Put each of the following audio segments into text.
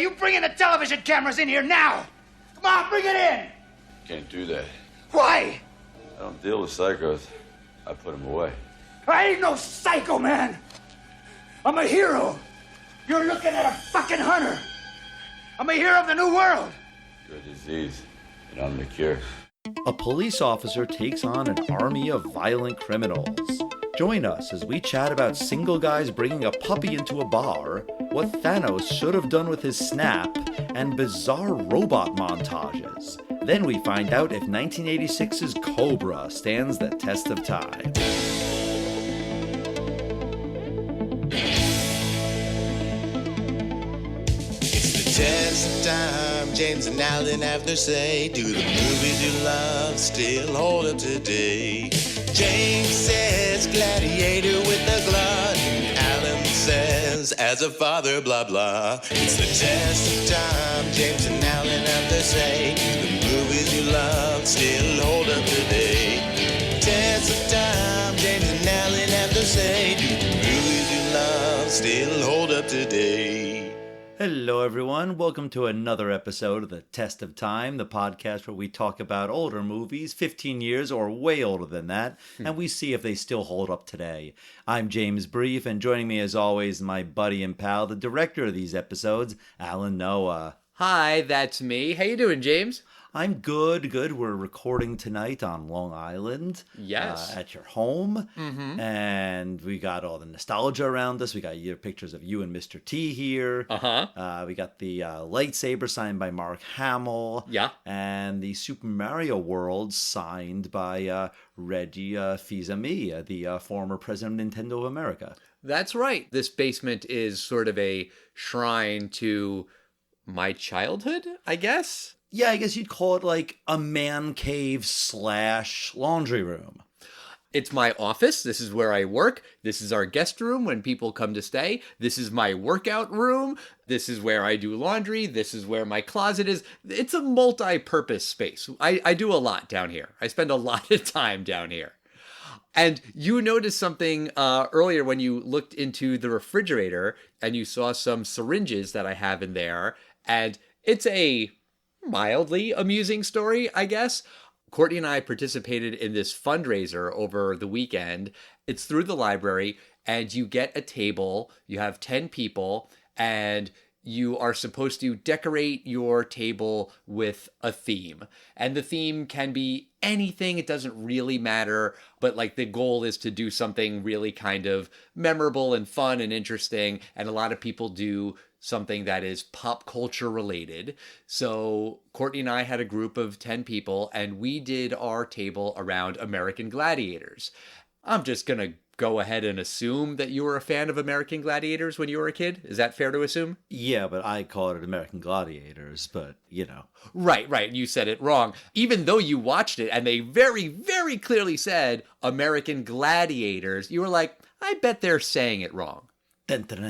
you bringing the television cameras in here now? Come on, bring it in! Can't do that. Why? I don't deal with psychos. I put them away. I ain't no psycho, man. I'm a hero. You're looking at a fucking hunter. I'm a hero of the new world. You're a disease, and I'm the cure. A police officer takes on an army of violent criminals. Join us as we chat about single guys bringing a puppy into a bar, what Thanos should have done with his snap, and bizarre robot montages. Then we find out if 1986's Cobra stands the test of time. Test of time, James and Alan have their say. Do the movies you love still hold up today? James says Gladiator with a glove, and Alan says as a father blah blah. It's the test of time, James and Alan have their say. Do the movies you love still hold up today? Test of time, James and Alan have their say. Do the movies you love still hold up today? Hello everyone, welcome to another episode of The Test of Time, the podcast where we talk about older movies, 15 years or way older than that, and we see if they still hold up today. I'm James Brief, and joining me as always, my buddy and pal, the director of these episodes, Alan Noah. Hi, that's me. How you doing, James? I'm good. We're recording tonight on Long Island. Yes. At your home. Mm-hmm. And we got all the nostalgia around us. We got your pictures of you and Mr. T here. Uh-huh. We got the lightsaber signed by Mark Hamill. Yeah. And the Super Mario World signed by Reggie Fils-Aimé, the former president of Nintendo of America. That's right. This basement is sort of a shrine to my childhood, I guess. Yeah, I guess you'd call it like a man cave / laundry room. It's my office. This is where I work. This is our guest room when people come to stay. This is my workout room. This is where I do laundry. This is where my closet is. It's a multi-purpose space. I do a lot down here. I spend a lot of time down here. And you noticed something earlier when you looked into the refrigerator and you saw some syringes that I have in there. And it's a mildly amusing story, I guess. Courtney and I participated in this fundraiser over the weekend. It's through the library, and you get a table. You have 10 people, and you are supposed to decorate your table with a theme. And the theme can be anything. It doesn't really matter. But like the goal is to do something really kind of memorable and fun and interesting. And a lot of people do something that is pop culture related. So Courtney and I had a group of 10 people, and we did our table around American Gladiators. I'm just going to go ahead and assume that you were a fan of American Gladiators when you were a kid. Is that fair to assume? Yeah, but I call it American Gladiators, but, you know. Right. You said it wrong. Even though you watched it and they very, very clearly said American Gladiators, you were like, I bet they're saying it wrong. Exactly.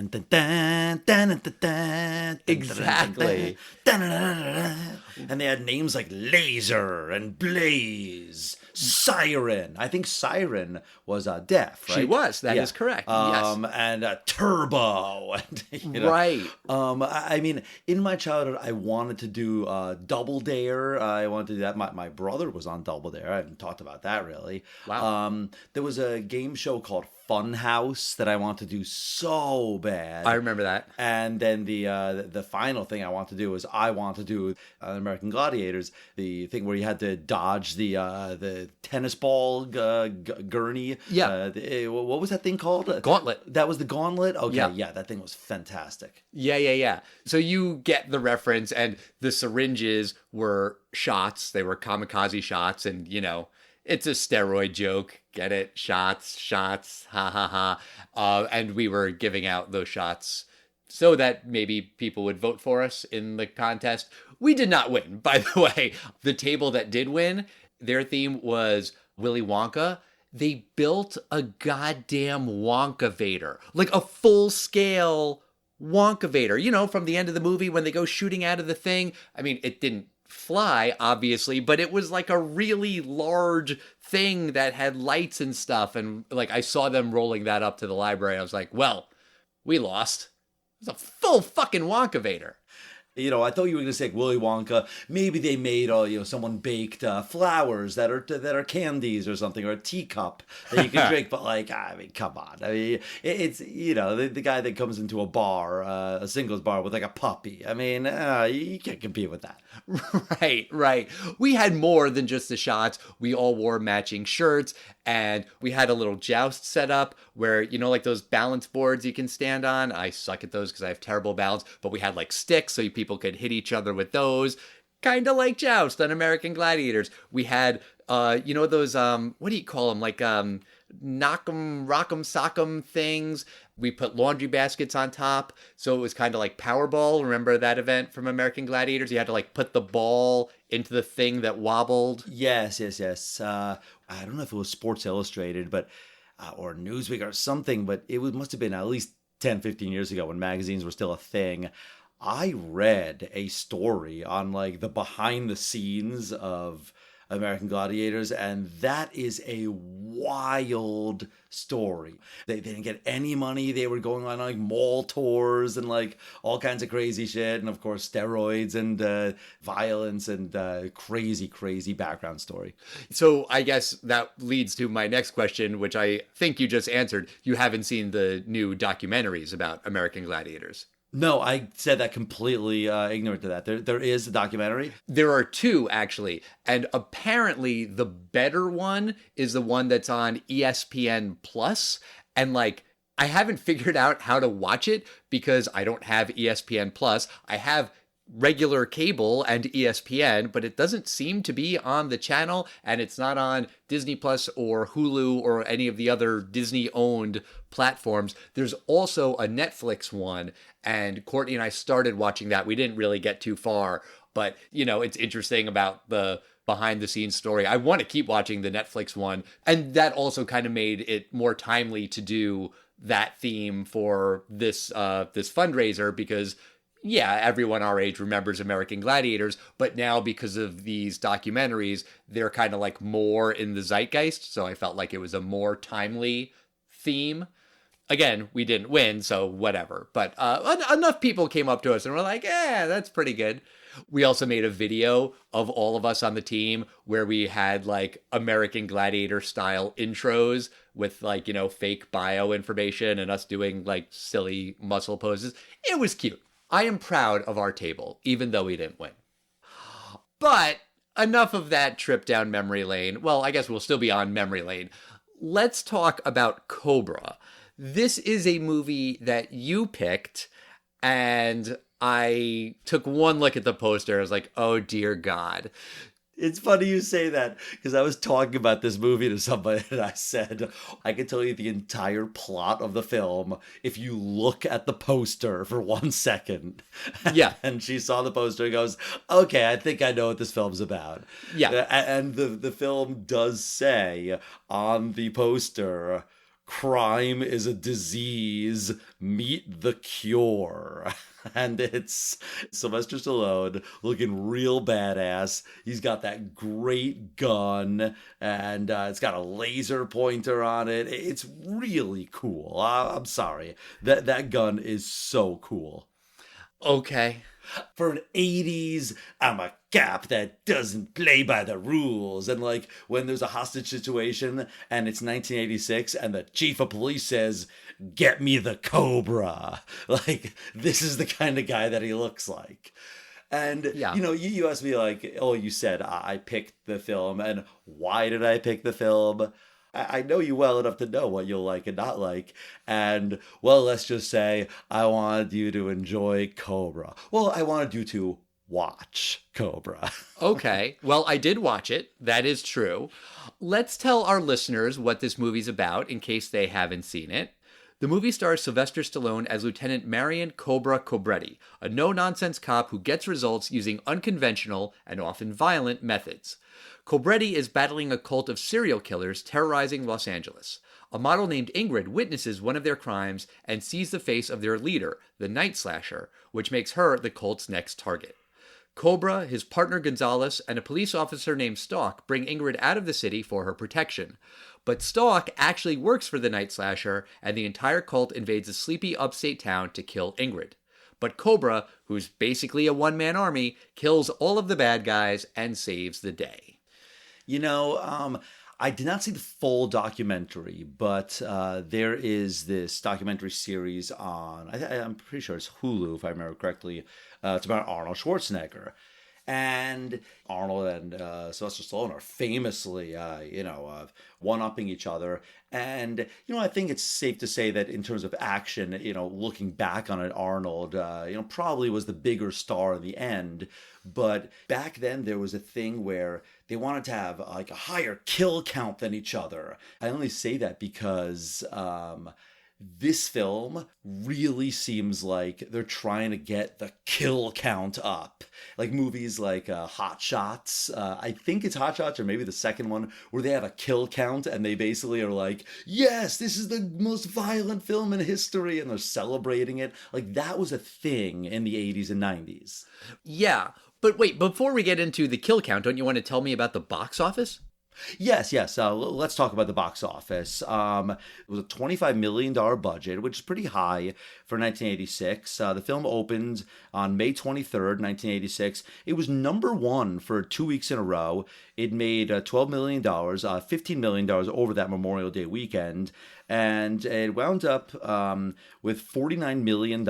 And they had names like Laser and Blaze, Siren. I think Siren was deaf, right? She was. That is correct. Yes. And Turbo. And, right. I mean, in my childhood, I wanted to do Double Dare. I wanted to do that. My brother was on Double Dare. I haven't talked about that really. Wow. There was a game show called Funhouse that I want to do so bad. I remember that. And then the final thing I want to do is I want to do American Gladiators, the thing where you had to dodge the tennis ball gurney. Yeah. What was that thing called? Gauntlet. That was the gauntlet? Okay, yeah, that thing was fantastic. Yeah. So you get the reference, and the syringes were shots. They were kamikaze shots, and, you know, it's a steroid joke. Get it? Shots, ha. And we were giving out those shots so that maybe people would vote for us in the contest. We did not win, by the way. The table that did win, their theme was Willy Wonka. They built a goddamn Wonkavator, like a full-scale Wonkavator, you know, from the end of the movie when they go shooting out of the thing. I mean, it didn't fly, obviously, but it was like a really large thing that had lights and stuff. And like, I saw them rolling that up to the library. I was like, well, we lost. It was a full fucking Wonkavator. I thought you were going to say Willy Wonka. Maybe they made, someone baked flowers that are candies or something, or a teacup that you can drink. But come on. It's the guy that comes into a bar, a singles bar with like a puppy. You can't compete with that. Right. We had more than just the shots. We all wore matching shirts, and we had a little joust set up where, like those balance boards you can stand on. I suck at those because I have terrible balance, but we had like sticks so people could hit each other with those. Kind of like joust on American Gladiators. We had, those, what do you call them? Like, knock'em, rock'em, sock'em things. We put laundry baskets on top. So it was kind of like Powerball. Remember that event from American Gladiators? You had to like put the ball into the thing that wobbled. Yes. I don't know if it was Sports Illustrated, but or Newsweek or something, but must have been at least 10, 15 years ago when magazines were still a thing. I read a story on like the behind the scenes of American Gladiators, and that is a wild story. They didn't get any money. They were going on like mall tours and like all kinds of crazy shit, and of course steroids and violence and crazy background story. So I guess that leads to my next question, which I think you just answered. You haven't seen the new documentaries about American Gladiators. No, I said that completely ignorant to that. There is a documentary. There are two, actually. And apparently the better one is the one that's on ESPN Plus. And like, I haven't figured out how to watch it because I don't have ESPN Plus. I have regular cable and ESPN, but it doesn't seem to be on the channel, and it's not on Disney Plus or Hulu or any of the other Disney-owned platforms. There's also a Netflix one, and Courtney and I started watching that. We didn't really get too far, but, it's interesting about the behind-the-scenes story. I want to keep watching the Netflix one, and that also kind of made it more timely to do that theme for this fundraiser because everyone our age remembers American Gladiators, but now because of these documentaries, they're kind of like more in the zeitgeist, so I felt like it was a more timely theme. Again, we didn't win, so whatever, but enough people came up to us and were like, that's pretty good. We also made a video of all of us on the team where we had like American Gladiator style intros with like, fake bio information and us doing like silly muscle poses. It was cute. I am proud of our table, even though we didn't win. But enough of that trip down memory lane. Well, I guess we'll still be on memory lane. Let's talk about Cobra. This is a movie that you picked, and I took one look at the poster. I was like, oh, dear God. It's funny you say that because I was talking about this movie to somebody and I said, I can tell you the entire plot of the film if you look at the poster for 1 second. Yeah. And she saw the poster and goes, okay, I think I know what this film's about. Yeah. And the film does say on the poster, crime is a disease, meet the cure. And it's Sylvester Stallone looking real badass. He's got that great gun, and it's got a laser pointer on it. It's really cool. I'm sorry. That gun is so cool. Okay. For an 80s, I'm a cop that doesn't play by the rules. And like when there's a hostage situation and it's 1986 and the chief of police says, get me the Cobra. Like, this is the kind of guy that he looks like. And, you asked me like, oh, you said I picked the film. And why did I pick the film? I know you well enough to know what you'll like and not like. And, well, let's just say I wanted you to enjoy Cobra. Well, I wanted you to watch Cobra. Okay. Well, I did watch it. That is true. Let's tell our listeners what this movie's about in case they haven't seen it. The movie stars Sylvester Stallone as Lieutenant Marion Cobra Cobretti, a no-nonsense cop who gets results using unconventional and often violent methods. Cobretti is battling a cult of serial killers terrorizing Los Angeles. A model named Ingrid witnesses one of their crimes and sees the face of their leader, the Night Slasher, which makes her the cult's next target. Cobra, his partner Gonzalez, and a police officer named Stalk bring Ingrid out of the city for her protection. But Stalk actually works for the Night Slasher, and the entire cult invades a sleepy upstate town to kill Ingrid. But Cobra, who's basically a one-man army, kills all of the bad guys and saves the day. I did not see the full documentary, but there is this documentary series on, I'm pretty sure it's Hulu, if I remember correctly. It's about Arnold Schwarzenegger. And Arnold and Sylvester Stallone are famously, one-upping each other. And, I think it's safe to say that in terms of action, looking back on it, Arnold, probably was the bigger star in the end. But back then there was a thing where they wanted to have like a higher kill count than each other. I only say that because this film really seems like they're trying to get the kill count up. Like movies like Hot Shots. I think it's Hot Shots or maybe the second one where they have a kill count and they basically are like, yes, this is the most violent film in history, and they're celebrating it. Like that was a thing in the 80s and 90s. Yeah, but wait, before we get into the kill count, don't you want to tell me about the box office? Yes. Let's talk about the box office. It was a $25 million budget, which is pretty high for 1986. The film opened on May 23rd, 1986. It was number one for 2 weeks in a row. It made $12 million, $15 million over that Memorial Day weekend. And it wound up with $49 million.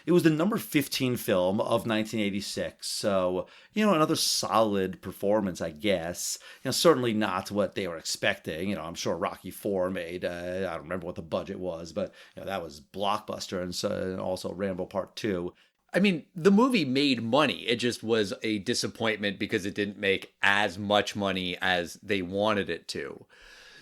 It was the number 15 film of 1986. So, another solid performance, I guess. Certainly not what they were expecting. I'm sure Rocky IV made, I don't remember what the budget was, but that was blockbuster. And also Rambo Part 2. I mean, the movie made money. It just was a disappointment because it didn't make as much money as they wanted it to.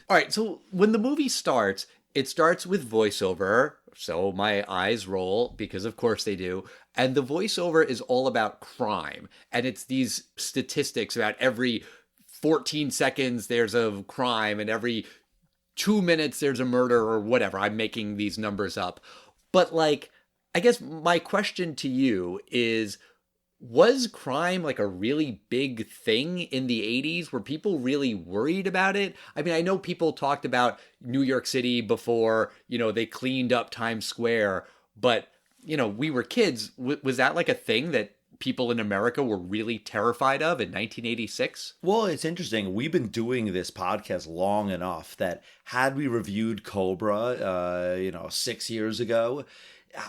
All right, so when the movie starts, it starts with voiceover. So my eyes roll because of course they do. And the voiceover is all about crime. And it's these statistics about every 14 seconds there's a crime and every 2 minutes there's a murder or whatever. I'm making these numbers up. But I guess my question to you is, was crime like a really big thing in the 80s? Were people really worried about it? I mean, I know people talked about New York City before, they cleaned up Times Square, but, we were kids. Was that like a thing that people in America were really terrified of in 1986? Well, it's interesting. We've been doing this podcast long enough that had we reviewed Cobra, 6 years ago,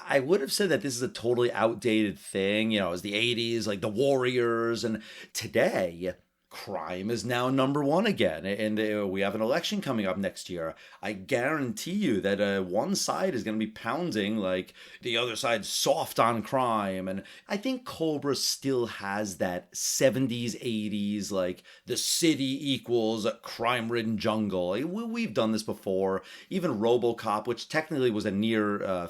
I would have said that this is a totally outdated thing. It was the 80s, like the Warriors. And today, crime is now number one again. And we have an election coming up next year. I guarantee you that one side is going to be pounding like the other side's soft on crime. And I think Cobra still has that 70s, 80s, like the city equals a crime-ridden jungle. We've done this before. Even RoboCop, which technically was a near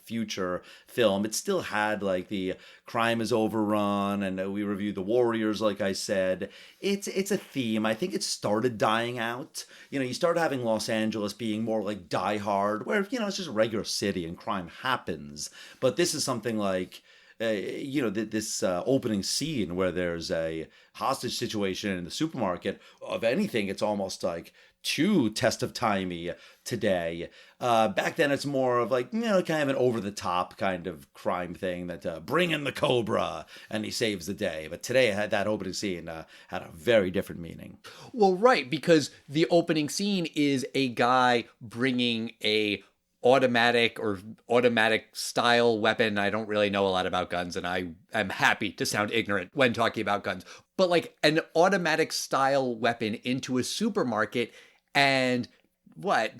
future film, it still had like the crime is overrun. And we reviewed the Warriors, like I said. It's a theme. I think it started dying out. You started having Los Angeles being more like Die Hard, where, it's just a regular city and crime happens. But this is something like, this opening scene where there's a hostage situation in the supermarket. Of anything, it's almost like too test of timey today. Back then, it's more of like, kind of an over-the-top kind of crime thing that bring in the Cobra and he saves the day. But today, that opening scene had a very different meaning. Well, right, because the opening scene is a guy bringing a automatic style weapon. I don't really know a lot about guns, and I am happy to sound ignorant when talking about guns. But like an automatic style weapon into a supermarket, and what?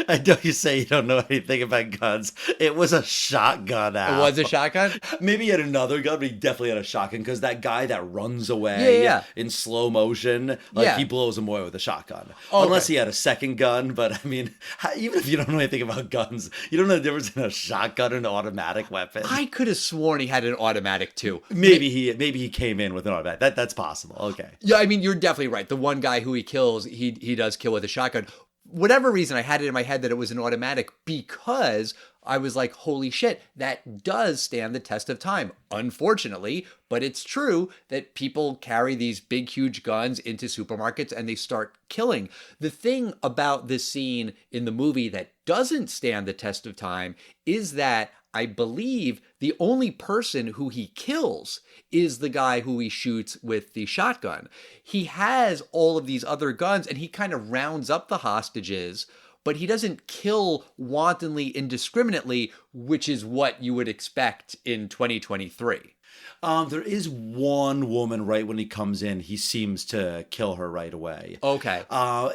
I know you say you don't know anything about guns. It was a shotgun. It was a shotgun? Maybe he had another gun, but he definitely had a shotgun because that guy that runs away in slow motion, he blows him away with a shotgun. Okay. Unless he had a second gun, but I mean, even if you don't know anything about guns, you don't know the difference in a shotgun and an automatic weapon. I could have sworn he had an automatic too. Maybe he came in with an automatic. That's possible. Okay. Yeah, I mean, you're definitely right. The one guy who he kills, he does kill with a shotgun. Whatever reason, I had it in my head that it was an automatic because I was like, holy shit, that does stand the test of time. Unfortunately, but it's true that people carry these big, huge guns into supermarkets and they start killing. The thing about this scene in the movie that doesn't stand the test of time is that I believe the only person who he kills is the guy who he shoots with the shotgun. He has all of these other guns and he kind of rounds up the hostages, but he doesn't kill wantonly, indiscriminately, which is what you would expect in 2023. There is one woman right when he comes in, he seems to kill her right away. Okay.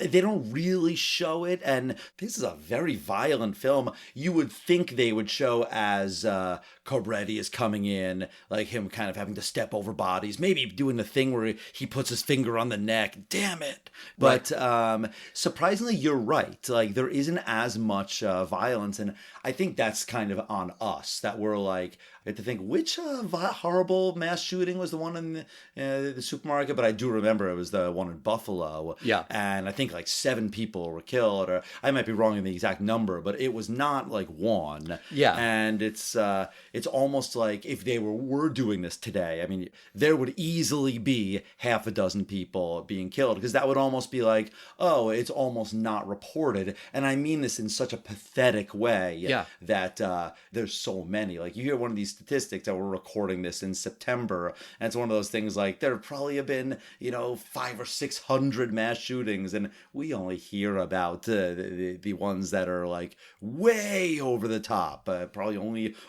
They don't really show it, and this is a very violent film. You would think they would show as Cobra is coming in, like him kind of having to step over bodies, maybe doing the thing where he puts his finger on the neck. Damn it. But surprisingly, you're right. Like, there isn't as much violence, and I think that's kind of on us, that we're like, I have to think, which horrible mass shooting was the one in the supermarket? But I do remember it was the one in Buffalo. Yeah. And I think like 7 people were killed, or I might be wrong in the exact number, but it was not like one. Yeah. And it's almost like if they were doing this today, I mean, there would easily be half a dozen people being killed, because that would almost be like, oh, it's almost not reported. And I mean this in such a pathetic way that there's so many. Like, you hear one of these statistics that we're recording this in September, and it's one of those things like there probably have been 500 or 600 mass shootings, and we only hear about the ones that are like way over the top. Probably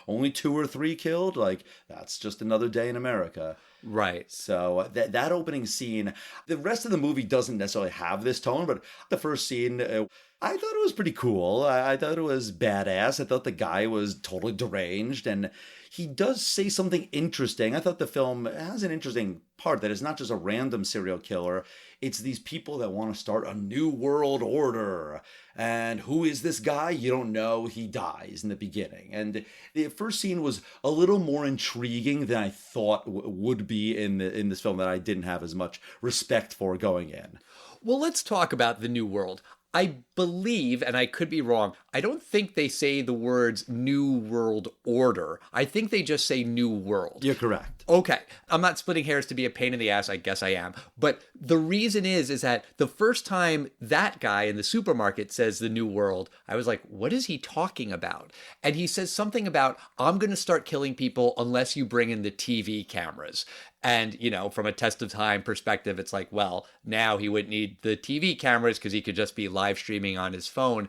only 2 or 3 killed. Like, that's just another day in America. Right. So that opening scene, the rest of the movie doesn't necessarily have this tone, but the first scene, I thought it was pretty cool. I thought it was badass. I thought the guy was totally deranged, and he does say something interesting. I thought the film has an interesting part that it's not just a random serial killer. It's these people that want to start a new world order. And who is this guy? You don't know. He dies in the beginning. And the first scene was a little more intriguing than I thought would be in this film, that I didn't have as much respect for going in. Well, let's talk about the New World. I believe, and I could be wrong, I don't think they say the words New World Order. I think they just say New World. You're correct. Okay. I'm not splitting hairs to be a pain in the ass. I guess I am. But the reason is that the first time that guy in the supermarket says the New World, I was like, what is he talking about? And he says something about, I'm going to start killing people unless you bring in the TV cameras. And, from a test of time perspective, it's like, well, now he wouldn't need the TV cameras because he could just be live streaming on his phone.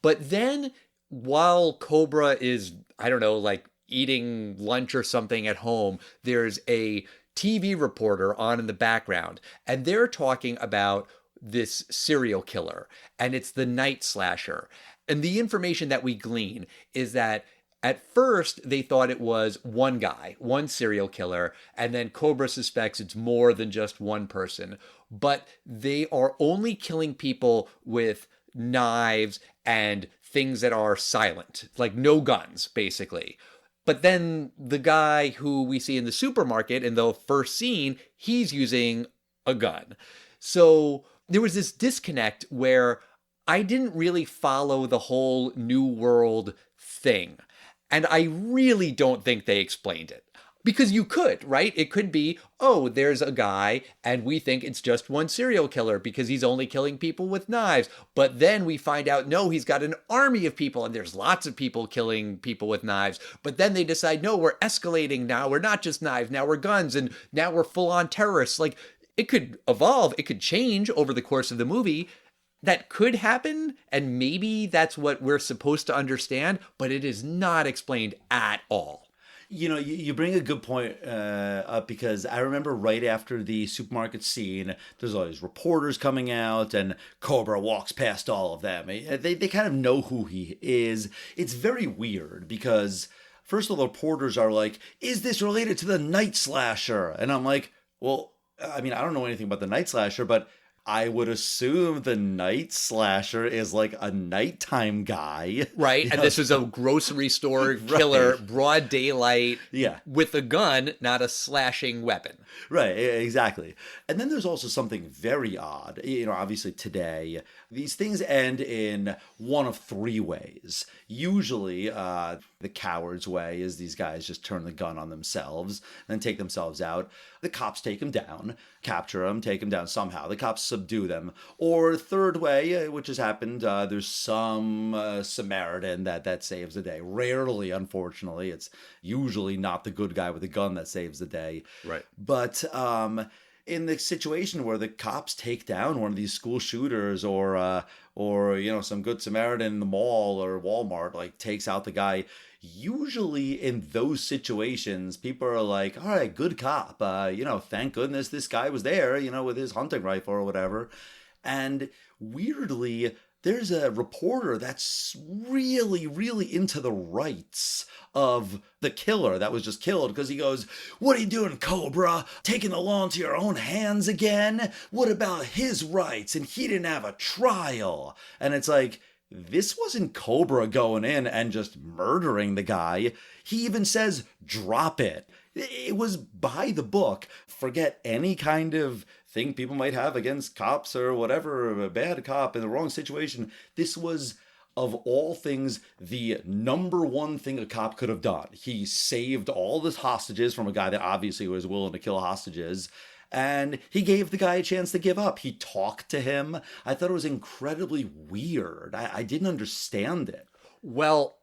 But then while Cobra is, I don't know, like eating lunch or something at home, there's a TV reporter on in the background, and they're talking about this serial killer, and it's the Night Slasher. And the information that we glean is that at first, they thought it was one guy, one serial killer, and then Cobra suspects it's more than just one person. But they are only killing people with knives and things that are silent, like no guns, basically. But then the guy who we see in the supermarket in the first scene, he's using a gun. So there was this disconnect where I didn't really follow the whole New World thing. And I really don't think they explained it. Because you could, right? It could be, oh, there's a guy and we think it's just one serial killer because he's only killing people with knives. But then we find out, no, he's got an army of people and there's lots of people killing people with knives. But then they decide, no, we're escalating now. We're not just knives. Now we're guns, and now we're full on terrorists. Like, it could evolve. It could change over the course of the movie. That could happen, and maybe that's what we're supposed to understand, but it is not explained at all. You bring a good point up, because I remember right after the supermarket scene, there's all these reporters coming out, and Cobra walks past all of them. They kind of know who he is. It's very weird, because first of all, the reporters are like, is this related to the Night Slasher? And I'm like, well, I mean, I don't know anything about the Night Slasher, but I would assume the Night Slasher is like a nighttime guy. Right. And this was a grocery store killer, right. Broad daylight, with a gun, not a slashing weapon. Right, exactly. And then there's also something very odd. Obviously today, these things end in one of 3 ways. Usually, The coward's way is these guys just turn the gun on themselves and take themselves out. The cops take them down, capture them, take them down somehow. The cops subdue them. Or third way, which has happened, there's some Samaritan that saves the day. Rarely, unfortunately. It's usually not the good guy with the gun that saves the day. Right. But in the situation where the cops take down one of these school shooters or some good Samaritan in the mall or Walmart, like, takes out the guy, usually in those situations, people are like, all right, good cop. Thank goodness this guy was there, with his hunting rifle or whatever. And weirdly, there's a reporter that's really, really into the rights of the killer that was just killed, because he goes, what are you doing, Cobra? Taking the law into your own hands again? What about his rights? And he didn't have a trial. And it's like, this wasn't Cobra going in and just murdering the guy. He even says, drop it. It was by the book. Forget any kind of thing people might have against cops or whatever, a bad cop in the wrong situation. This was, of all things, the number one thing a cop could have done. He saved all the hostages from a guy that obviously was willing to kill hostages. And he gave the guy a chance to give up. He talked to him. I thought it was incredibly weird. I didn't understand it. Well,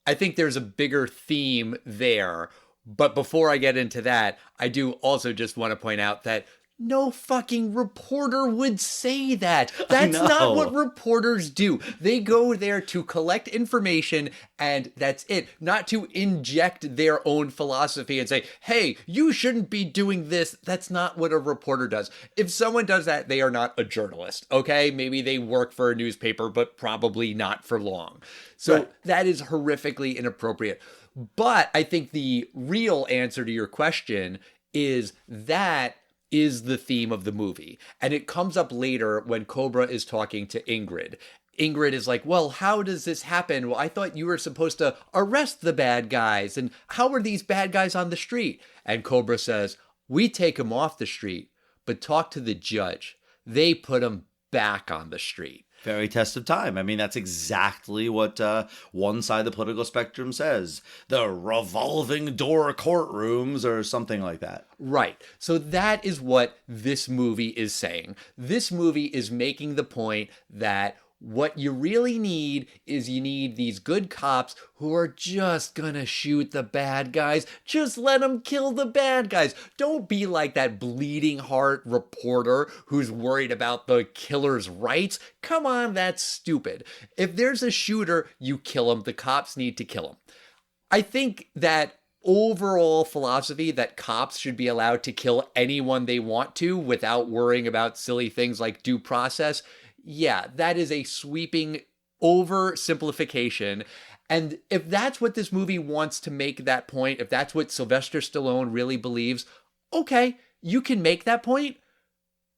I think there's a bigger theme there. But before I get into that, I do also just want to point out that no fucking reporter would say that. That's not what reporters do. They go there to collect information and that's it. Not to inject their own philosophy and say, hey, you shouldn't be doing this. That's not what a reporter does. If someone does that, they are not a journalist, okay? Maybe they work for a newspaper, but probably not for long. So right. That is horrifically inappropriate. But I think the real answer to your question is that is the theme of the movie. And it comes up later when Cobra is talking to Ingrid. Ingrid is like, well, how does this happen? Well, I thought you were supposed to arrest the bad guys. And how are these bad guys on the street? And Cobra says, we take them off the street, but talk to the judge. They put them back on the street. Very test of time. I mean, that's exactly what one side of the political spectrum says. The revolving door courtrooms or something like that. Right. So that is what this movie is saying. This movie is making the point that what you really need is you need these good cops who are just gonna shoot the bad guys. Just let them kill the bad guys. Don't be like that bleeding heart reporter who's worried about the killer's rights. Come on, that's stupid. If there's a shooter, you kill him. The cops need to kill him. I think that overall philosophy that cops should be allowed to kill anyone they want to without worrying about silly things like due process, yeah, that is a sweeping oversimplification. And if that's what this movie wants to make that point, if that's what Sylvester Stallone really believes, okay, you can make that point.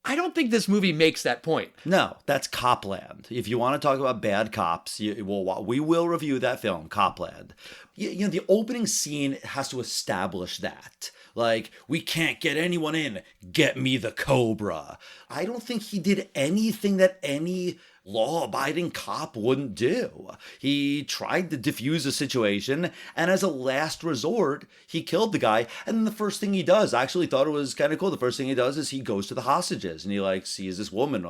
I don't think this movie makes that point. No, that's Copland. If you want to talk about bad cops, we will review that film, Copland. The opening scene has to establish that. Like, we can't get anyone in. Get me the Cobra. I don't think he did anything that any law-abiding cop wouldn't do. He tried to defuse the situation, and as a last resort, he killed the guy. And then the first thing he does, I actually thought it was kind of cool. The first thing he does is he goes to the hostages, and he sees this woman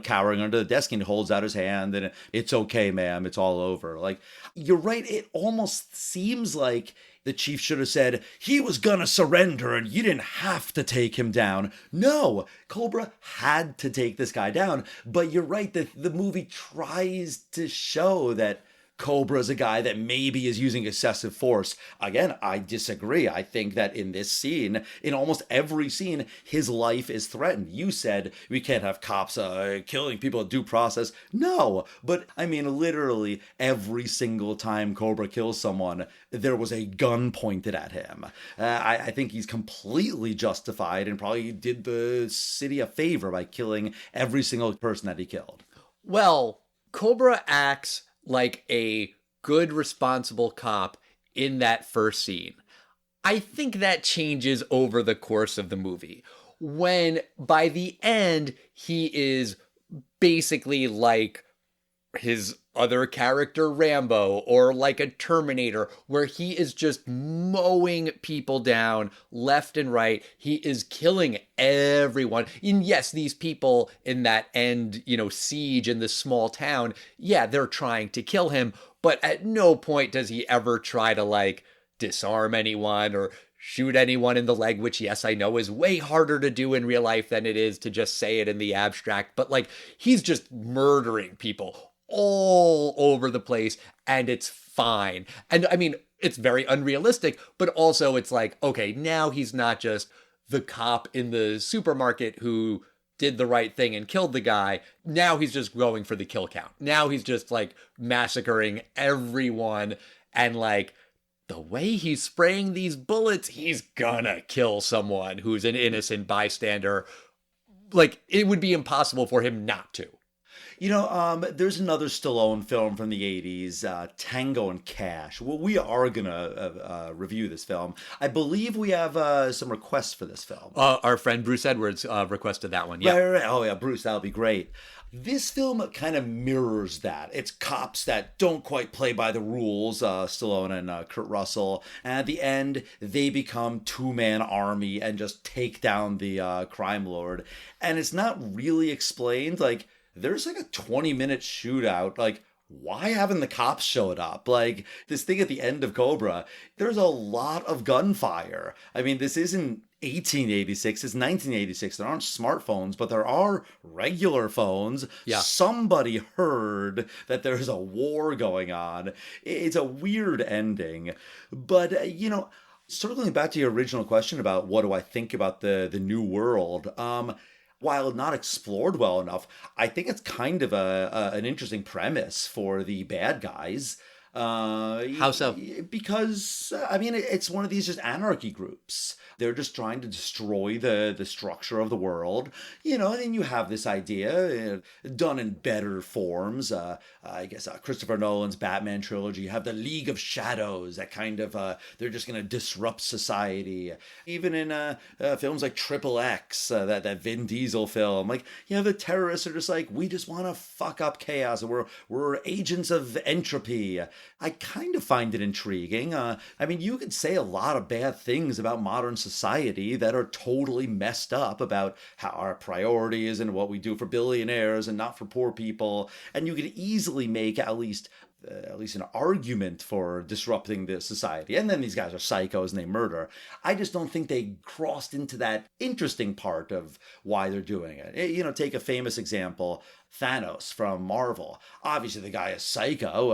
cowering under the desk, and he holds out his hand, and it's okay, ma'am, it's all over. You're right. It almost seems like the chief should have said, he was gonna surrender and you didn't have to take him down. No, Cobra had to take this guy down. But you're right, the movie tries to show that Cobra's a guy that maybe is using excessive force. Again, I disagree. I think that in this scene, in almost every scene, his life is threatened. You said we can't have cops killing people at due process. No, but I mean, literally every single time Cobra kills someone, there was a gun pointed at him. I think he's completely justified and probably did the city a favor by killing every single person that he killed. Well, Cobra acts like a good, responsible cop in that first scene. I think that changes over the course of the movie. When by the end, he is basically his other character Rambo, or like a Terminator, where he is just mowing people down left and right. He is killing everyone. And yes, these people in that end, siege in this small town, yeah, they're trying to kill him, but at no point does he ever try to like disarm anyone or shoot anyone in the leg, which, yes, I know is way harder to do in real life than it is to just say it in the abstract. But like, he's just murdering people all over the place, and it's fine. And I mean, it's very unrealistic, but also it's like, okay, now he's not just the cop in the supermarket who did the right thing and killed the guy. Now he's just going for the kill count. Now he's just like massacring everyone, and like, the way he's spraying these bullets, he's gonna kill someone who's an innocent bystander. Like, it would be impossible for him not to. There's another Stallone film from the 80s, Tango and Cash. Well, we are going to review this film. I believe we have some requests for this film. Our friend Bruce Edwards requested that one. Yeah. Right. Oh, yeah, Bruce, that'll be great. This film kind of mirrors that. It's cops that don't quite play by the rules, Stallone and Kurt Russell. And at the end, they become two-man army and just take down the crime lord. And it's not really explained. Like, there's like a 20-minute shootout. Like, why haven't the cops showed up? Like, this thing at the end of Cobra, there's a lot of gunfire. I mean, this isn't 1886, it's 1986. There aren't smartphones, but there are regular phones. Yeah. Somebody heard that there's a war going on. It's a weird ending. But, circling back to your original question about what do I think about the New World, while not explored well enough, I think it's kind of an interesting premise for the bad guys. How so? Because, I mean, it's one of these just anarchy groups. They're just trying to destroy the structure of the world, and you have this idea done in better forms. I guess Christopher Nolan's Batman trilogy, you have the League of Shadows, that kind of, they're just going to disrupt society. Even in films like Triple X, that Vin Diesel film, like, the terrorists are just like, we just want to fuck up chaos, and we're agents of entropy. I kind of find it intriguing. I mean, you could say a lot of bad things about modern society that are totally messed up about how our priorities and what we do for billionaires and not for poor people. And you could easily make at least an argument for disrupting the society. And then these guys are psychos and they murder. I just don't think they crossed into that interesting part of why they're doing it. Take a famous example, Thanos from Marvel. Obviously, the guy is psycho,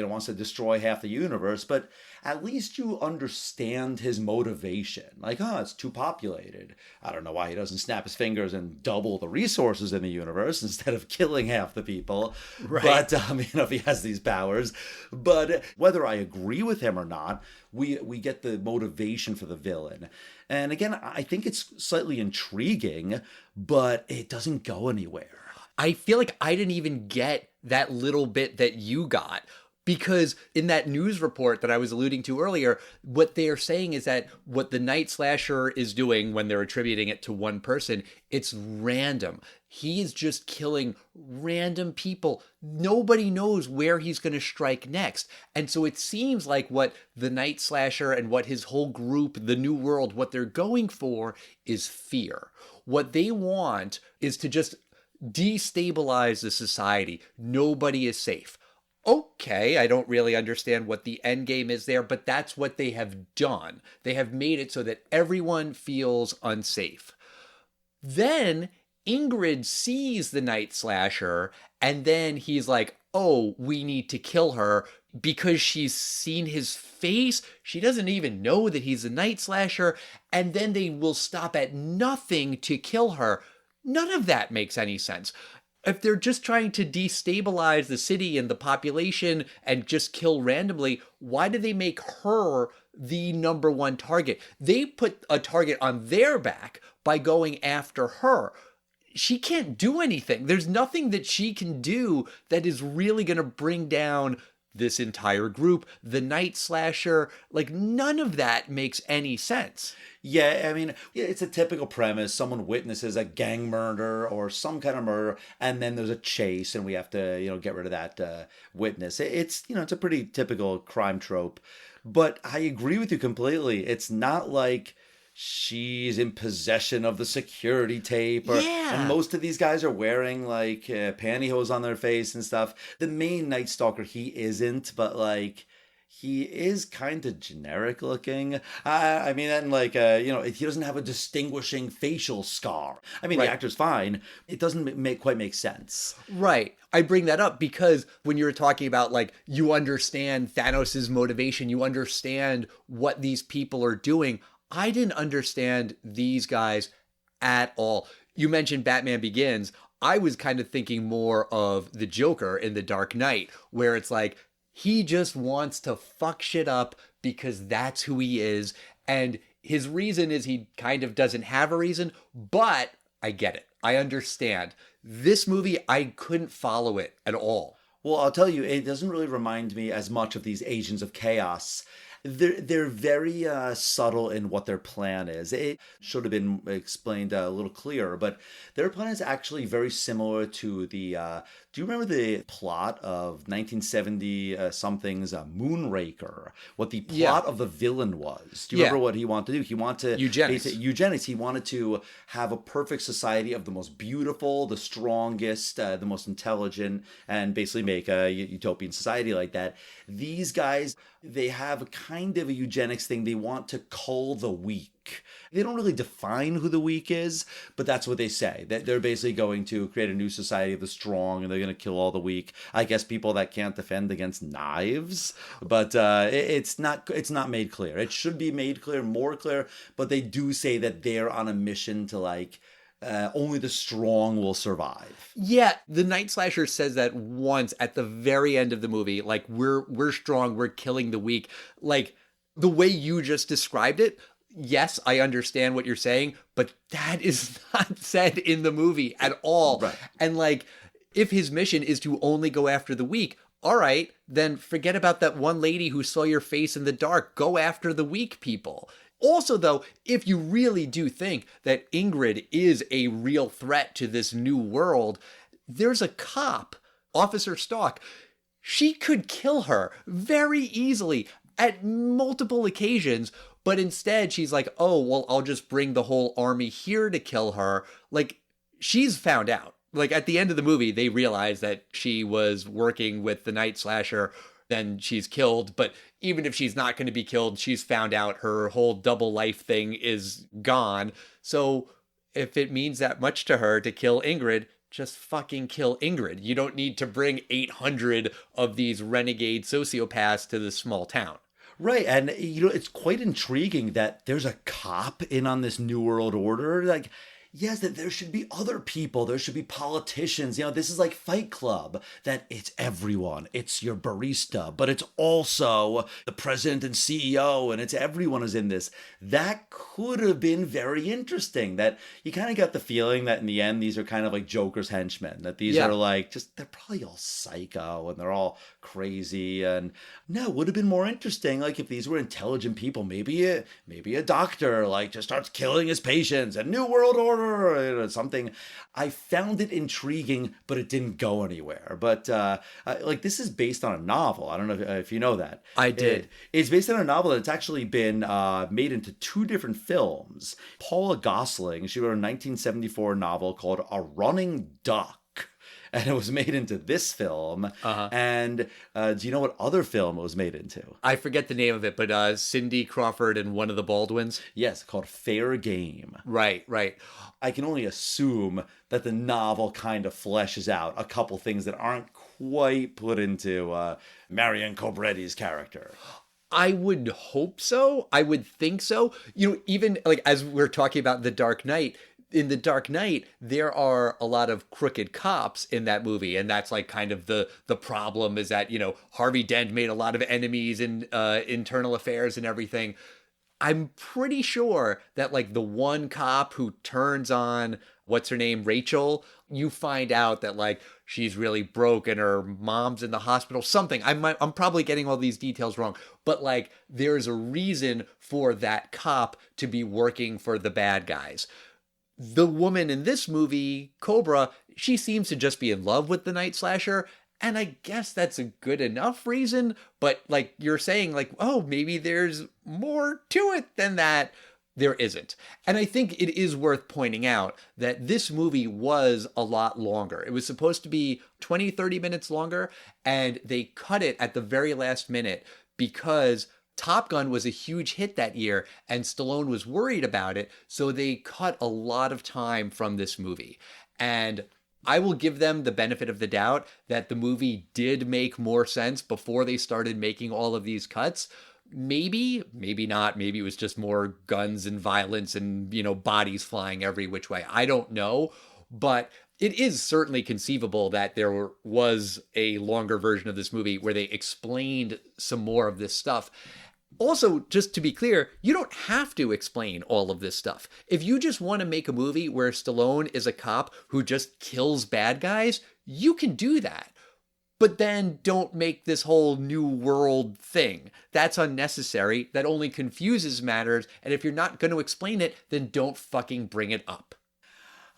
wants to destroy half the universe, but at least you understand his motivation. Like, it's too populated. I don't know why he doesn't snap his fingers and double the resources in the universe instead of killing half the people. Right. But, if he has these powers. But whether I agree with him or not, we get the motivation for the villain. And again, I think it's slightly intriguing, but it doesn't go anywhere. I feel like I didn't even get that little bit that you got, because in that news report that I was alluding to earlier, what they are saying is that what the Night Slasher is doing when they're attributing it to one person, it's random. He is just killing random people. Nobody knows where he's going to strike next. And so it seems like what the Night Slasher and what his whole group, the New World, what they're going for is fear. What they want is to just destabilize the society. Nobody is safe. Okay, I don't really understand what the end game is there, but that's what they have done. They have made it so that everyone feels unsafe. Then Ingrid sees the Night Slasher, and then he's like, oh, we need to kill her because she's seen his face. She doesn't even know that he's a Night Slasher, and then they will stop at nothing to kill her. None of that makes any sense. If they're just trying to destabilize the city and the population and just kill randomly, why do they make her the number one target? They put a target on their back by going after her. She can't do anything. There's nothing that she can do that is really going to bring down this entire group, the night slasher, like none of that makes any sense. Yeah, I mean, yeah, it's a typical premise. Someone witnesses a gang murder or some kind of murder, and then there's a chase, and we have to, get rid of that witness. It's a pretty typical crime trope. But I agree with you completely. It's not like she's in possession of the security tape. And most of these guys are wearing like pantyhose on their face and stuff. The main Night Stalker, he isn't, but like he is kind of generic looking. I mean, and like, he doesn't have a distinguishing facial scar. I mean, Right. The actor's fine. It doesn't quite make sense. Right. I bring that up because when you were talking about like, you understand Thanos' motivation, you understand what these people are doing. I didn't understand these guys at all. You mentioned Batman Begins. I was kind of thinking more of the Joker in The Dark Knight, where it's like, he just wants to fuck shit up because that's who he is. And his reason is he kind of doesn't have a reason, but I get it. I understand. This movie, I couldn't follow it at all. Well, I'll tell you, it doesn't really remind me as much of these Agents of Chaos. They're very subtle in what their plan is. It should have been explained a little clearer, but their plan is actually very similar to the... do you remember the plot of 1970 something's Moonraker? What the plot of the villain was? Do you remember what he wanted to do? He wanted to... Eugenics. He wanted to have a perfect society of the most beautiful, the strongest, the most intelligent, and basically make a utopian society like that. These guys, they have a kind of a eugenics thing. They want to cull the weak. They don't really define who the weak is, but that's what they say. That they're basically going to create a new society of the strong, and they're going to kill all the weak. I guess people that can't defend against knives, but it's not made clear. It should be made clear, more clear, but they do say that they're on a mission to like only the strong will survive. Yeah, the Night Slasher says that once at the very end of the movie, like we're strong, we're killing the weak. Like the way you just described it, yes, I understand what you're saying, but that is not said in the movie at all. Right. And like, if his mission is to only go after the weak, all right, then forget about that one lady who saw your face in the dark. Go after the weak people. Also, though, if you really do think that Ingrid is a real threat to this new world, there's a cop, Officer Stalk. She could kill her very easily at multiple occasions, but instead she's like, oh, well, I'll just bring the whole army here to kill her. Like, she's found out. Like, at the end of the movie, they realize that she was working with the Night Slasher. Then she's killed, but even if she's not going to be killed, she's found out her whole double life thing is gone. So if it means that much to her to kill Ingrid, just fucking kill Ingrid. You don't need to bring 800 of these renegade sociopaths to this small town. Right, and it's quite intriguing that there's a cop in on this New World Order. Like, yes, that there should be other people. There should be politicians. This is like Fight Club, that it's everyone. It's your barista, but it's also the president and CEO, and it's everyone is in this. That could have been very interesting. That you kind of got the feeling that in the end, these are kind of like Joker's henchmen. That these are like, they're probably all psycho and they're all crazy. And no, it would have been more interesting. Like if these were intelligent people, maybe a doctor like just starts killing his patients and New World Order or something. I found it intriguing, but it didn't go anywhere. But like this is based on a novel. I don't know if you know that. I did. It's based on a novel that's actually been made into 2 different films. Paula Gosling, she wrote a 1974 novel called A Running Duck. And it was made into this film. And do you know what other film it was made into? I forget the name of it, but Cindy Crawford and one of the Baldwins. Yes, called Fair Game. Right. I can only assume that the novel kind of fleshes out a couple things that aren't quite put into Marion Cobretti's character. I would hope so. I would think so. Even like as we're talking about The Dark Knight, in The Dark Knight, there are a lot of crooked cops in that movie. And that's like kind of the problem is that, Harvey Dent made a lot of enemies in internal affairs and everything. I'm pretty sure that like the one cop who turns on what's her name, Rachel, you find out that like she's really broke and her mom's in the hospital, something. I'm probably getting all these details wrong, but like there's a reason for that cop to be working for the bad guys. The woman in this movie, Cobra, she seems to just be in love with the Night Slasher. And I guess that's a good enough reason. But like you're saying, like, oh, maybe there's more to it than that. There isn't. And I think it is worth pointing out that this movie was a lot longer. It was supposed to be 20, 30 minutes longer. And they cut it at the very last minute because Top Gun was a huge hit that year and Stallone was worried about it. So they cut a lot of time from this movie. And I will give them the benefit of the doubt that the movie did make more sense before they started making all of these cuts. Maybe, maybe not. Maybe it was just more guns and violence and, you know, bodies flying every which way. I don't know. But it is certainly conceivable that there was a longer version of this movie where they explained some more of this stuff. Also, just to be clear, you don't have to explain all of this stuff. If you just want to make a movie where Stallone is a cop who just kills bad guys, you can do that. But then don't make this whole new world thing. That's unnecessary. That only confuses matters. And if you're not going to explain it, then don't fucking bring it up.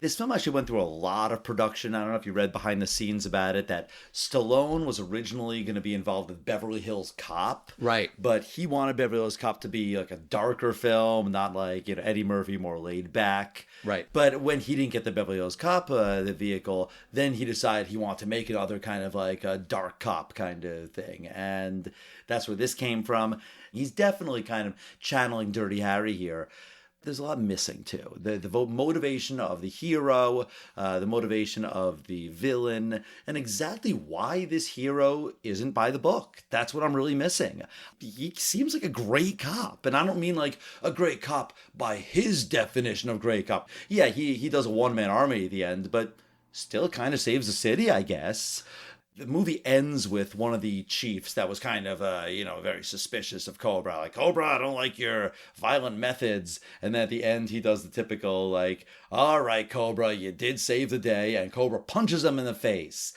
This film actually went through a lot of production. I don't know if you read behind the scenes about it, that Stallone was originally going to be involved with Beverly Hills Cop. Right. But he wanted Beverly Hills Cop to be like a darker film, not like, you know, Eddie Murphy, more laid back. Right. But when he didn't get the Beverly Hills Cop, the vehicle, then he decided he wanted to make another kind of like a dark cop kind of thing. And that's where this came from. He's definitely kind of channeling Dirty Harry here. There's a lot missing too. The motivation of the hero, the motivation of the villain, and exactly why this hero isn't by the book. That's what I'm really missing. He seems like a great cop, and I don't mean like a great cop by his definition of great cop. Yeah, he does a one-man army at the end, but still kind of saves the city, I guess. The movie ends with one of the chiefs that was kind of, very suspicious of Cobra. Like, Cobra, I don't like your violent methods. And then at the end, he does the typical, like, all right, Cobra, you did save the day. And Cobra punches him in the face.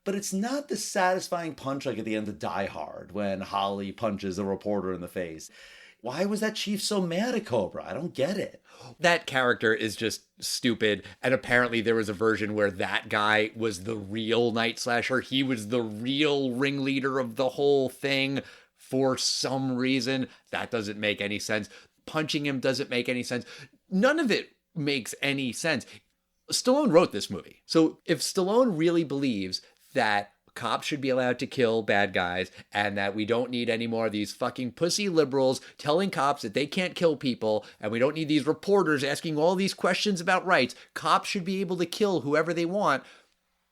But it's not the satisfying punch like at the end of Die Hard when Holly punches the reporter in the face. Why was that chief so mad at Cobra? I don't get it. That character is just stupid. And apparently there was a version where that guy was the real Night Slasher. He was the real ringleader of the whole thing for some reason. That doesn't make any sense. Punching him doesn't make any sense. None of it makes any sense. Stallone wrote this movie. So if Stallone really believes that cops should be allowed to kill bad guys and that we don't need any more of these fucking pussy liberals telling cops that they can't kill people, and we don't need these reporters asking all these questions about rights. Cops should be able to kill whoever they want.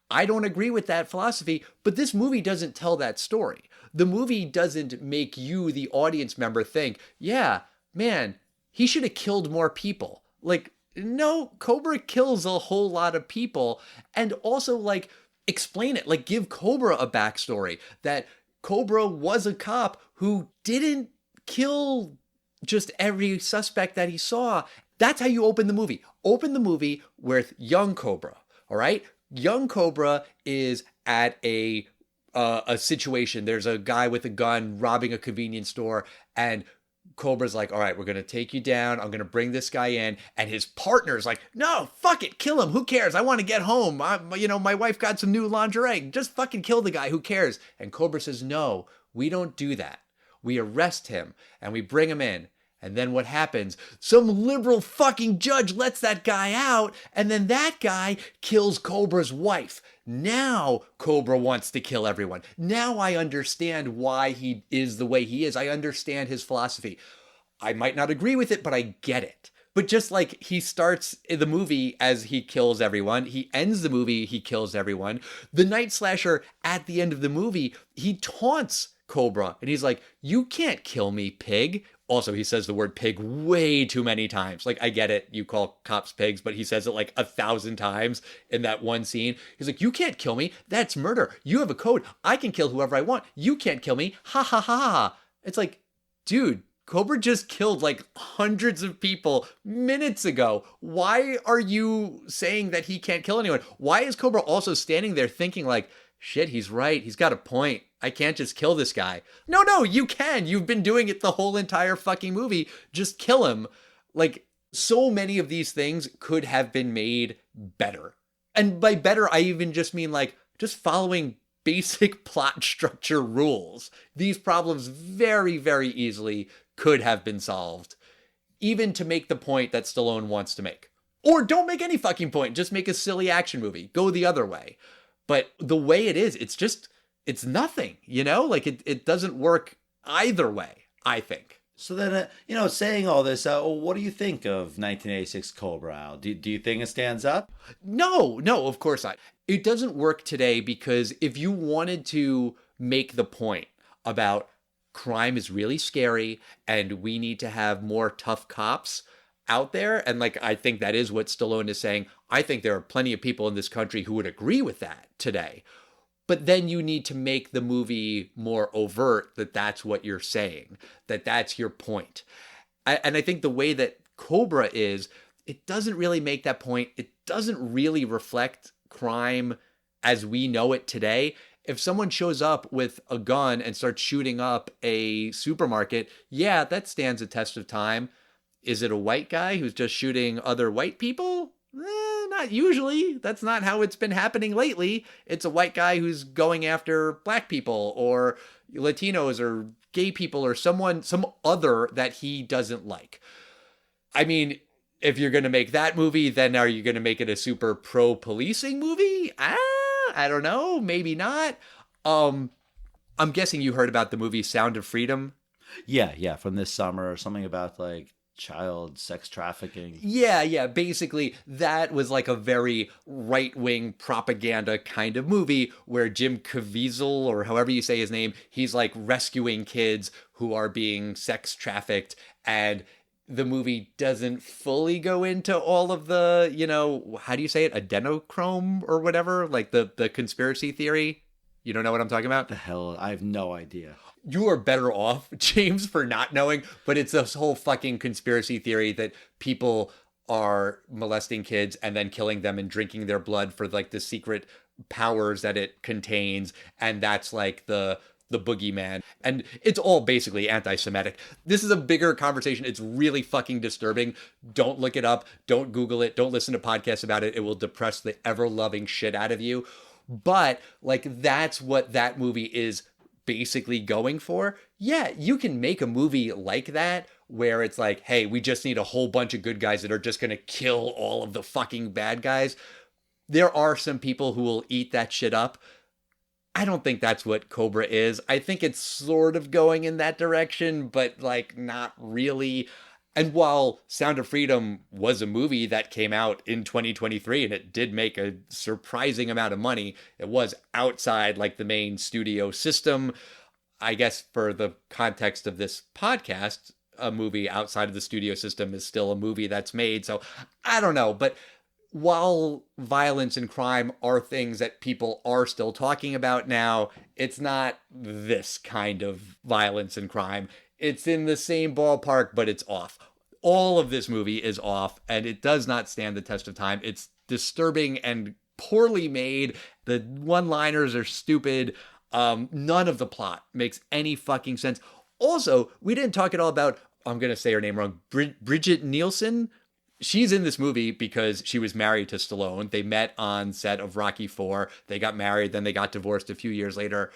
I don't agree with that philosophy, but this movie doesn't tell that story. The movie doesn't make you, the audience member, think, yeah, man, he should have killed more people. Like, no, Cobra kills a whole lot of people. And also, like, explain it. Like, give Cobra a backstory that Cobra was a cop who didn't kill just every suspect that he saw. That's how you open the movie. Open the movie with young Cobra. All right. Young Cobra is at a situation. There's a guy with a gun robbing a convenience store, and Cobra's like, all right, we're going to take you down. I'm going to bring this guy in. And his partner's like, no, fuck it. Kill him. Who cares? I want to get home. My wife got some new lingerie. Just fucking kill the guy. Who cares? And Cobra says, no, we don't do that. We arrest him and we bring him in. And then what happens? Some liberal fucking judge lets that guy out. And then that guy kills Cobra's wife. Now Cobra wants to kill everyone. Now I understand why he is the way he is. I understand his philosophy. I might not agree with it, but I get it. But just like he starts the movie as he kills everyone, he ends the movie, he kills everyone. The Night Slasher at the end of the movie, he taunts Cobra and he's like, you can't kill me, pig. Also, he says the word pig way too many times. Like, I get it. You call cops pigs, but he says it like 1,000 times in that one scene. He's like, you can't kill me. That's murder. You have a code. I can kill whoever I want. You can't kill me. Ha ha ha ha. It's like, dude, Cobra just killed like hundreds of people minutes ago. Why are you saying that he can't kill anyone? Why is Cobra also standing there thinking like, shit, he's right. He's got a point. I can't just kill this guy. No, you can. You've been doing it the whole entire fucking movie. Just kill him. Like, so many of these things could have been made better. And by better, I even just mean like just following basic plot structure rules. These problems very, very easily could have been solved, even to make the point that Stallone wants to make. Or don't make any fucking point, just make a silly action movie. Go the other way. But the way it is, it's nothing, you know? Like, it doesn't work either way, I think. So then, saying all this, what do you think of 1986 Cobra, Al? Do you think it stands up? No, of course not. It doesn't work today because if you wanted to make the point about crime is really scary and we need to have more tough cops out there, and like I think that is what Stallone is saying. I think there are plenty of people in this country who would agree with that today. But then you need to make the movie more overt that that's what you're saying, that that's your point. And I think the way that Cobra is, it doesn't really make that point. It doesn't really reflect crime as we know it today. If someone shows up with a gun and starts shooting up a supermarket, yeah, that stands a test of time. Is it a white guy who's just shooting other white people? Not usually. That's not how it's been happening lately. It's a white guy who's going after black people or Latinos or gay people or some other that he doesn't like. I mean, if you're going to make that movie, then are you going to make it a super pro-policing movie? I don't know. Maybe not. I'm guessing you heard about the movie Sound of Freedom. Yeah, from this summer, or something about like child sex trafficking. Yeah. Basically, that was like a very right-wing propaganda kind of movie where Jim Caviezel, or however you say his name, he's like rescuing kids who are being sex trafficked, and the movie doesn't fully go into all of the, how do you say it? Adrenochrome or whatever, like the conspiracy theory. You don't know what I'm talking about? The hell? I have no idea. You are better off, James, for not knowing, but it's this whole fucking conspiracy theory that people are molesting kids and then killing them and drinking their blood for like the secret powers that it contains. And that's like the boogeyman. And it's all basically anti-Semitic. This is a bigger conversation. It's really fucking disturbing. Don't look it up. Don't Google it. Don't listen to podcasts about it. It will depress the ever-loving shit out of you. But like, that's what that movie is basically going for. Yeah, you can make a movie like that where it's like, hey, we just need a whole bunch of good guys that are just going to kill all of the fucking bad guys. There are some people who will eat that shit up. I don't think that's what Cobra is. I think it's sort of going in that direction, but like not really. And while Sound of Freedom was a movie that came out in 2023 and it did make a surprising amount of money, it was outside like the main studio system. I guess for the context of this podcast, a movie outside of the studio system is still a movie that's made. So I don't know. But while violence and crime are things that people are still talking about now, it's not this kind of violence and crime. It's in the same ballpark, but it's off. All of this movie is off, and it does not stand the test of time. It's disturbing and poorly made. The one-liners are stupid. None of the plot makes any fucking sense. Also, we didn't talk at all about, I'm going to say her name wrong, Bridget Nielsen. She's in this movie because she was married to Stallone. They met on set of Rocky IV. They got married, then they got divorced a few years later.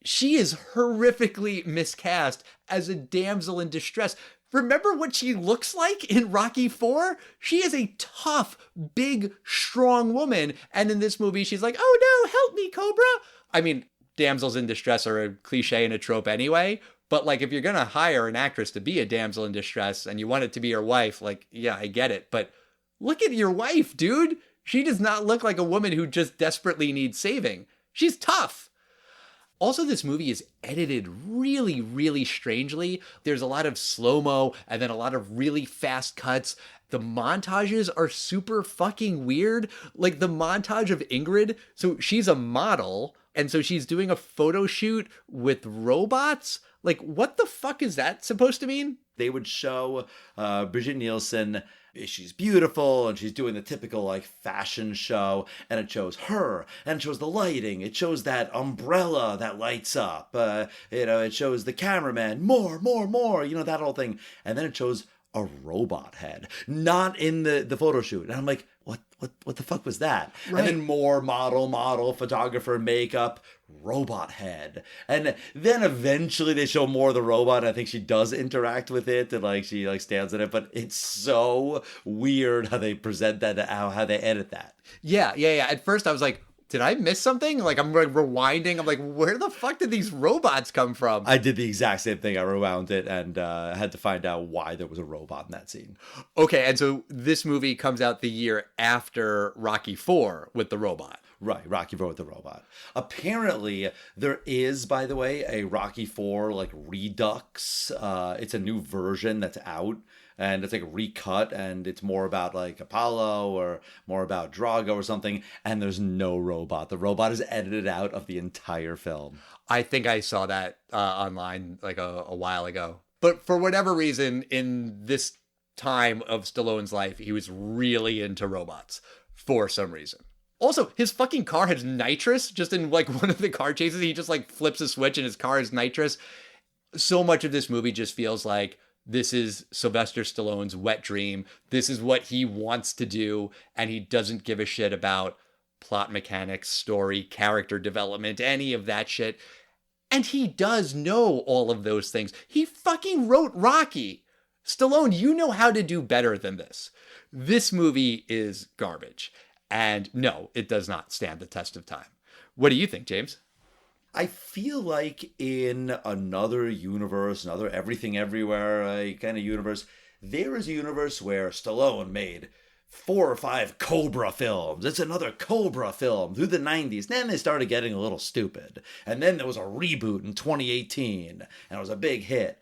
She is horrifically miscast as a damsel in distress. Remember what she looks like in Rocky IV? She is a tough, big, strong woman. And in this movie, she's like, oh no, help me, Cobra. I mean, damsels in distress are a cliche and a trope anyway. But like, if you're going to hire an actress to be a damsel in distress and you want it to be your wife, like, yeah, I get it. But look at your wife, dude. She does not look like a woman who just desperately needs saving. She's tough. Also, this movie is edited really, really strangely. There's a lot of slow-mo and then a lot of really fast cuts. The montages are super fucking weird. Like the montage of Ingrid. So she's a model, And so she's doing a photo shoot with robots? Like, what the fuck is that supposed to mean? They would show Brigitte Nielsen. She's beautiful and she's doing the typical like fashion show, and it shows her and it shows the lighting, it shows that umbrella that lights up, it shows the cameraman, more, that whole thing, and then it shows a robot head, not in the photo shoot, and I'm like, what the fuck was that? Right. And then more model, photographer, makeup, robot head. And then eventually they show more of the robot. I think she does interact with it and like she like stands in it, but it's so weird how they present that, how they edit that. Yeah. At first I was like, did I miss something? Like, I'm like rewinding. I'm like, where the fuck did these robots come from? I did the exact same thing. I rewound it and had to find out why there was a robot in that scene. Okay, and so this movie comes out the year after Rocky IV with the robot. Right, Rocky IV with the robot. Apparently, there is, by the way, a Rocky IV like Redux. It's a new version that's out. And it's like a recut, and it's more about like Apollo or more about Drago or something, and there's no robot. The robot is edited out of the entire film. I think I saw that online like a while ago. But for whatever reason, in this time of Stallone's life, he was really into robots for some reason. Also, his fucking car has nitrous. Just in like one of the car chases, he just like flips a switch and his car is nitrous. So much of this movie just feels like this is Sylvester Stallone's wet dream. This is what he wants to do, and he doesn't give a shit about plot mechanics, story, character development, any of that shit. And he does know all of those things. He fucking wrote Rocky. Stallone, you know how to do better than this. This movie is garbage. And no, it does not stand the test of time. What do you think, James? I feel like in another universe, another Everything Everywhere kind of universe, there is a universe where Stallone made 4 or 5 Cobra films. It's another Cobra film through the 90s. Then they started getting a little stupid. And then there was a reboot in 2018, and it was a big hit.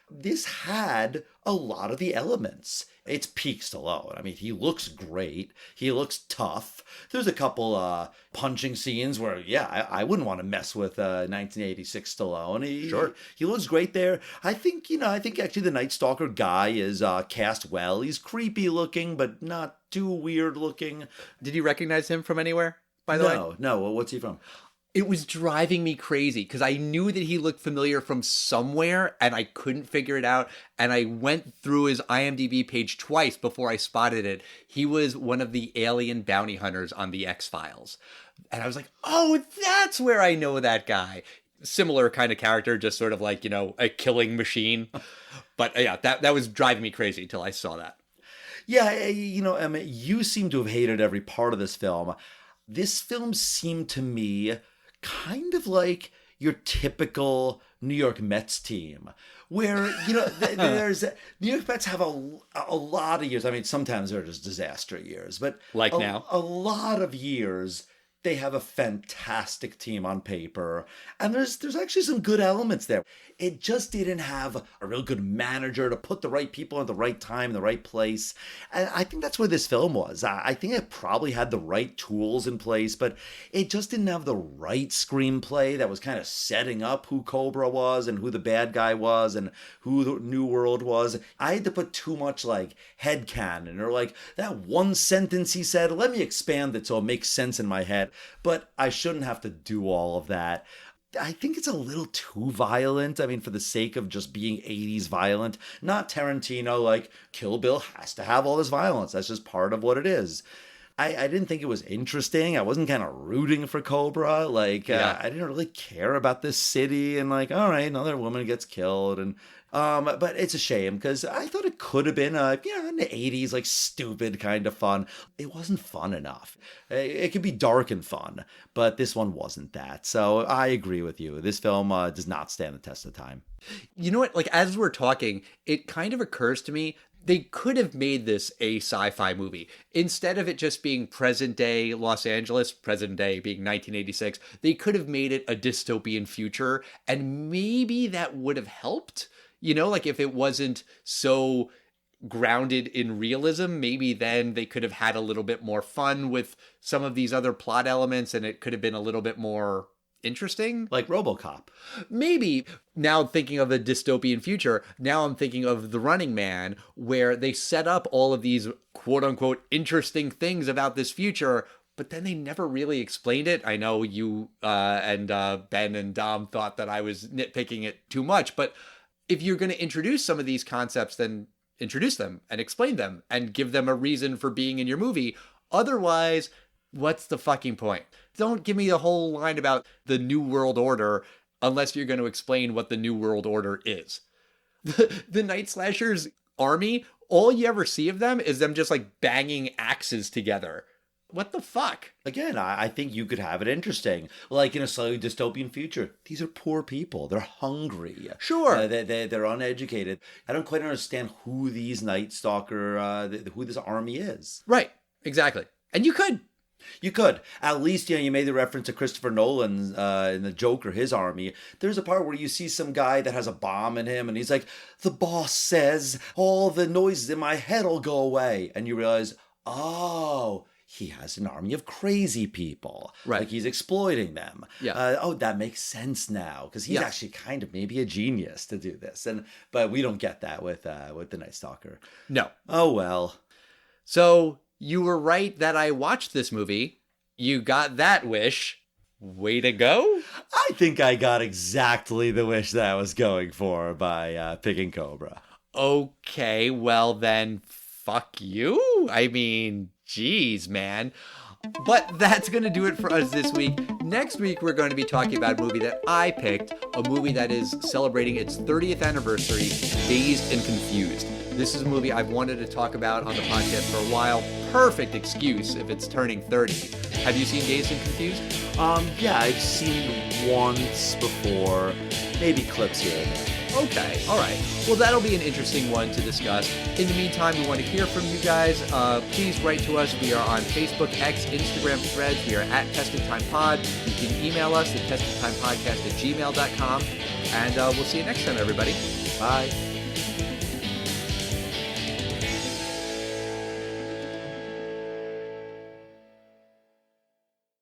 This had a lot of the elements. It's peak Stallone. I mean, he looks great. He looks tough. There's a couple punching scenes where, yeah, I wouldn't want to mess with 1986 Stallone. Sure. He looks great there. I think actually the Night Stalker guy is cast well. He's creepy looking, but not too weird looking. Did you recognize him from anywhere, by the way? No. What's he from? It was driving me crazy because I knew that he looked familiar from somewhere and I couldn't figure it out. And I went through his IMDb page twice before I spotted it. He was one of the alien bounty hunters on the X-Files. And I was like, oh, that's where I know that guy. Similar kind of character, just sort of like, a killing machine. But yeah, that was driving me crazy until I saw that. Yeah, Emma, you seem to have hated every part of this film. This film seemed to me kind of like your typical New York Mets team, where, there's New York Mets have a lot of years. I mean, sometimes they're just disaster years, but like now, a lot of years they have a fantastic team on paper, and there's actually some good elements there. It just didn't have a real good manager to put the right people at the right time, in the right place. And I think that's where this film was. I think it probably had the right tools in place, but it just didn't have the right screenplay that was kind of setting up who Cobra was and who the bad guy was and who the New World was. I had to put too much like headcanon or like that one sentence he said, let me expand it so it makes sense in my head. But I shouldn't have to do all of that. I think it's a little too violent. I mean, for the sake of just being 80s violent, not Tarantino, like Kill Bill has to have all this violence. That's just part of what it is. I didn't think it was interesting. I wasn't kind of rooting for Cobra. I didn't really care about this city and like, all right, another woman gets killed. And but it's a shame because I thought it could have been in the 80s, like stupid kind of fun. It wasn't fun enough. It could be dark and fun, but this one wasn't that. So I agree with you. This film does not stand the test of time. You know what? Like, as we're talking, it kind of occurs to me they could have made this a sci-fi movie. Instead of it just being present day Los Angeles, present day being 1986, they could have made it a dystopian future, and maybe that would have helped. Like if it wasn't so grounded in realism, maybe then they could have had a little bit more fun with some of these other plot elements, and it could have been a little bit more interesting. Like RoboCop. Maybe. Now thinking of a dystopian future, now I'm thinking of The Running Man, where they set up all of these quote-unquote interesting things about this future, but then they never really explained it. I know you and Ben and Dom thought that I was nitpicking it too much, but if you're going to introduce some of these concepts, then introduce them and explain them and give them a reason for being in your movie. Otherwise, what's the fucking point? Don't give me a whole line about the New World Order unless you're going to explain what the New World Order is. The Night Slashers army, all you ever see of them is them just like banging axes together. What the fuck? Again, I think you could have it interesting. Like in a slightly dystopian future, these are poor people. They're hungry. Sure. They're uneducated. I don't quite understand who these Night Stalker, who this army is. Right. Exactly. And you could. You could. At least, you made the reference to Christopher Nolan in The Joker, his army. There's a part where you see some guy that has a bomb in him, and he's like, the boss says all the noises in my head will go away. And you realize, oh, he has an army of crazy people. Right. Like he's exploiting them. Yeah. That makes sense now, because he's actually kind of maybe a genius to do this. But we don't get that with the Night Stalker. No. Oh, well. So you were right that I watched this movie. You got that wish. Way to go. I think I got exactly the wish that I was going for by picking Cobra. Okay, well then, fuck you. I mean, geez, man. But that's going to do it for us this week. Next week, we're going to be talking about a movie that I picked, a movie that is celebrating its 30th anniversary, Dazed and Confused. This is a movie I've wanted to talk about on the podcast for a while. Perfect excuse if it's turning 30. Have you seen Dazed and Confused? Yeah, I've seen it once before, maybe clips here and there. Okay, all right. Well, that'll be an interesting one to discuss. In the meantime, we want to hear from you guys. Please write to us. We are on Facebook, X, Instagram, Threads. We are at TestingTimePod. You can email us at testingtimepodcast@gmail.com. And we'll see you next time, everybody. Bye.